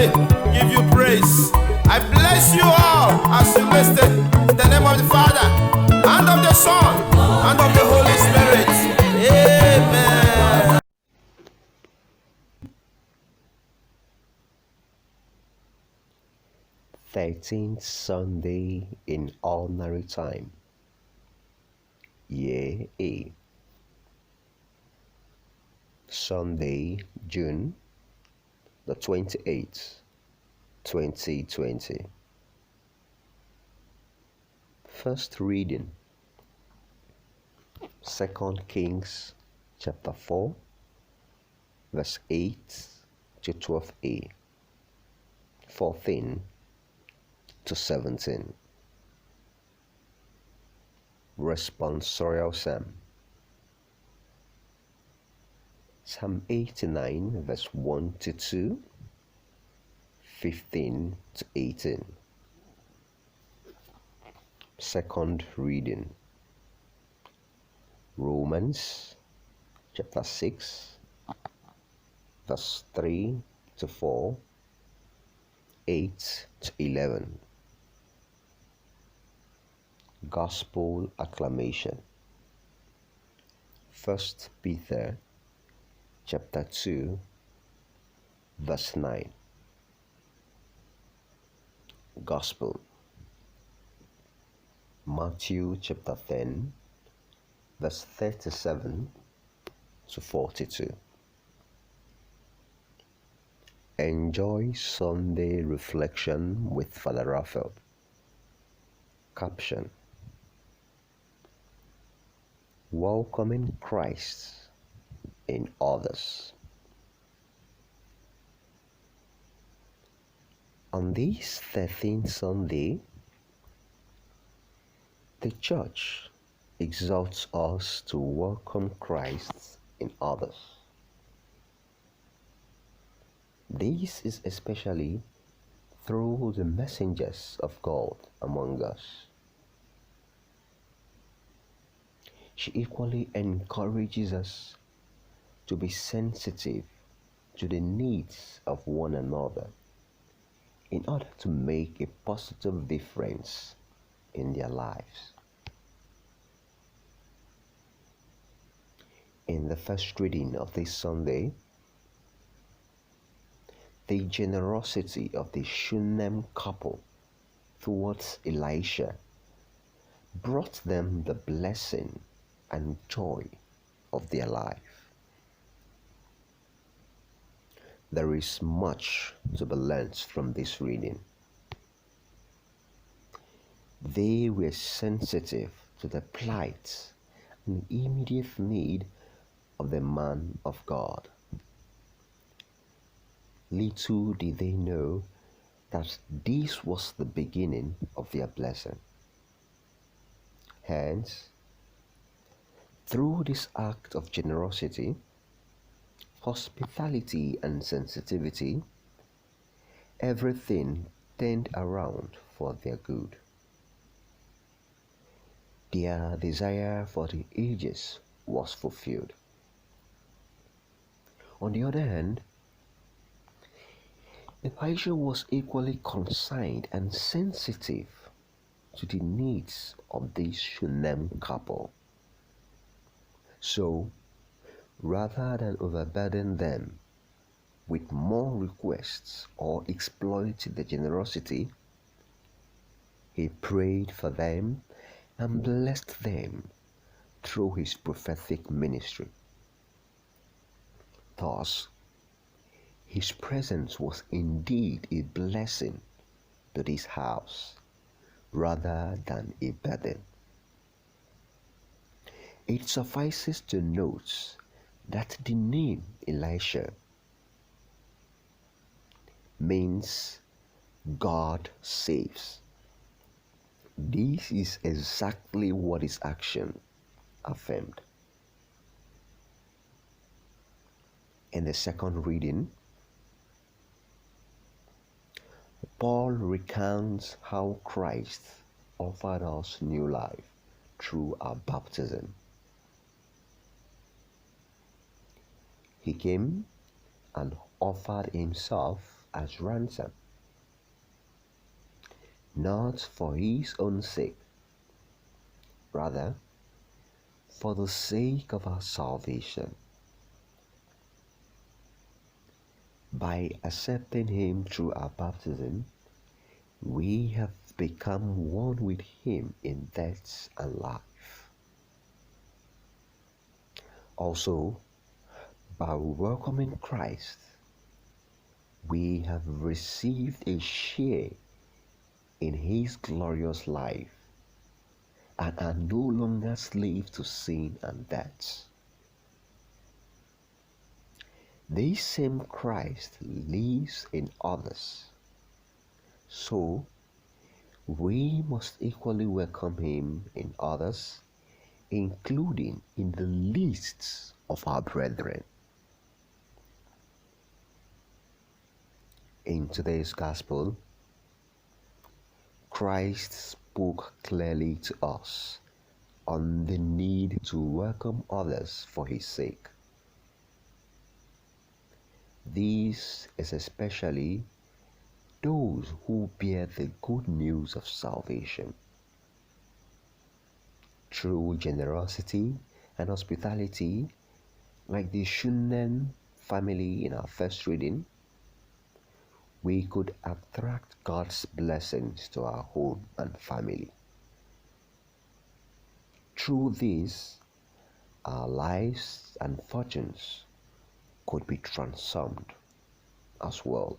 sincerely give you praise. I bless you all as you listen. In the name of the Father, and of the Son, and of the Holy Spirit. Amen. Thirteenth Sunday in Ordinary Time. Year A. Sunday, June the 28th, 2020. First reading, 2 Kings chapter 4, verse 8 to 12a, 14 to 17. Responsorial Psalm. Psalm 89, verse 1 to 2, 15 to 18. Second reading, Romans chapter 6, verse 3 to 4, 8 to 11. Gospel acclamation. 1 Peter chapter 2, verse 9. Gospel. Matthew chapter 10, verse 37 to 42. Enjoy Sunday reflection with Father Raphael. Caption: Welcoming Christ in others. On this 13th Sunday, the Church exhorts us to welcome Christ in others. This is especially through the messengers of God among us. She equally encourages us to be sensitive to the needs of one another in order to make a positive difference in their lives. In the first reading of this Sunday, the generosity of the Shunem couple towards Elisha brought them the blessing and joy of their life. There is much to be learned from this reading. They were sensitive to the plight and immediate need of the man of God. Little did they know that this was the beginning of their blessing. Hence, through this act of generosity, hospitality and sensitivity, everything turned around for their good. Their desire for the ages was fulfilled. On the other hand, Elisha was equally concerned and sensitive to the needs of this Shunem couple. So, rather than overburden them with more requests or exploit their generosity, he prayed for them and blessed them through his prophetic ministry. Thus, his presence was indeed a blessing to this house rather than a burden. It suffices to note that the name Elisha means God saves. This is exactly what his action affirmed. In the second reading, Paul recounts how Christ offered us new life through our baptism. He came and offered himself as ransom, not for his own sake, rather for the sake of our salvation. By accepting him through our baptism, we have become one with him in death and life. Also, by welcoming Christ, we have received a share in his glorious life and are no longer slaves to sin and death. This same Christ lives in others, so we must equally welcome him in others, including in the least of our brethren. In today's gospel, Christ spoke clearly to us on the need to welcome others for his sake. This is especially those who bear the good news of salvation. Through generosity and hospitality, like the Shunen family in our first reading, we could attract God's blessings to our home and family. Through this, our lives and fortunes could be transformed as well.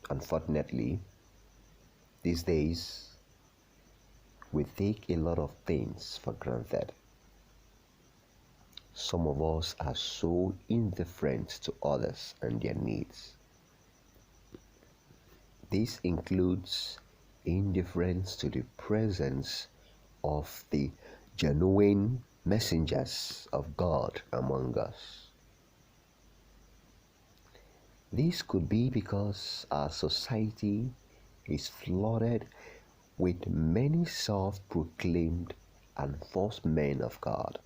Unfortunately, these days, we take a lot of things for granted. Some of us are so indifferent to others and their needs. This includes indifference to the presence of the genuine messengers of God among us. This could be because our society is flooded with many self-proclaimed and false men of God.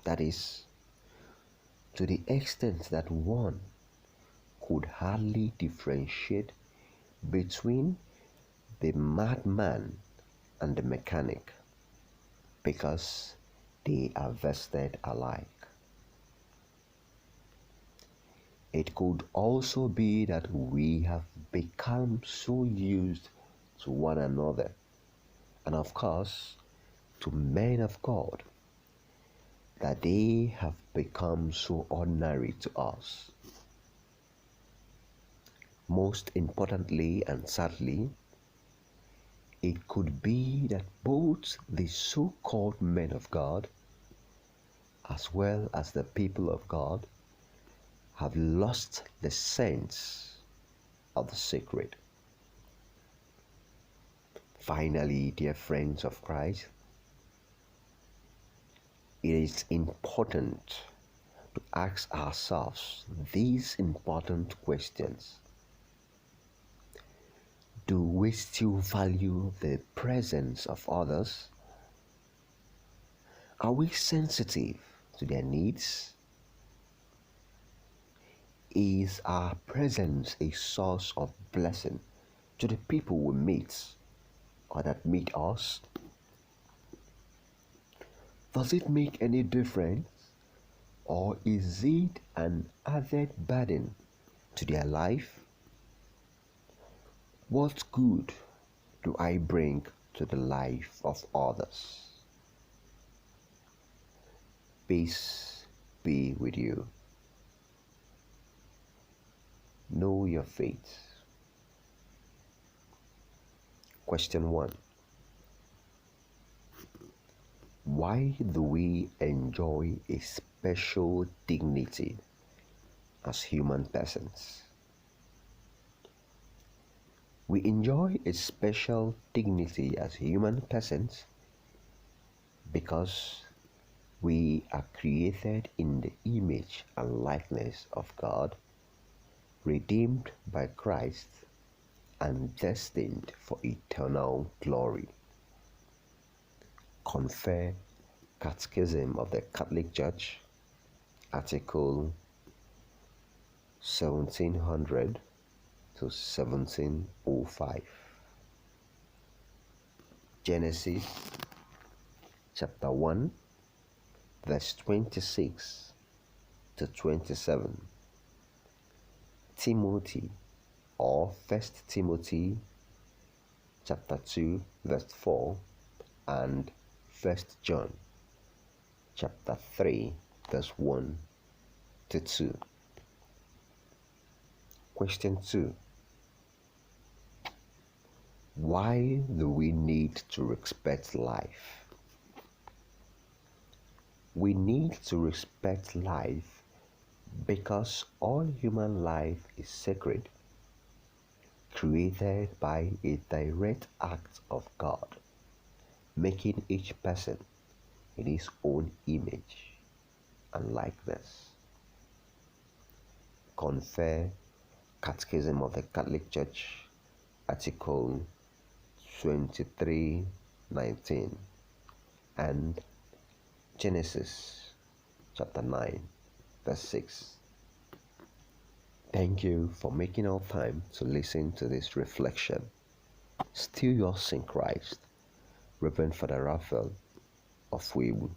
That is, to the extent that one could hardly differentiate between the madman and the mechanic, because they are vested alike. It could also be that we have become so used to one another, and of course to men of God, that they have become so ordinary to us. Most importantly and sadly, it could be that both the so-called men of God as well as the people of God have lost the sense of the sacred. Finally, dear friends of Christ, it is important to ask ourselves these important questions. Do we still value the presence of others? Are we sensitive to their needs? Is our presence a source of blessing to the people we meet or that meet us? Does it make any difference, or is it an added burden to their life? What good do I bring to the life of others? Peace be with you. Know your faith. Question 1. Why do we enjoy a special dignity as human persons? We enjoy a special dignity as human persons because we are created in the image and likeness of God, redeemed by Christ, and destined for eternal glory. Confer Catechism of the Catholic Church, Article 1700 to 1705. Genesis chapter 1 verse 26 to 27. Timothy or 1 Timothy chapter 2 verse 4 and 1 John chapter 3 verse 1 to 2. Question 2. Why do we need to respect life? We need to respect life because all human life is sacred, created by a direct act of God, making each person in his own image and likeness. Confer Catechism of the Catholic Church, Article 23:19, and Genesis chapter 9 verse 6. Thank you for making our time to listen to this reflection. Still yours in Christ, Reverend Father Raphael of Weewood.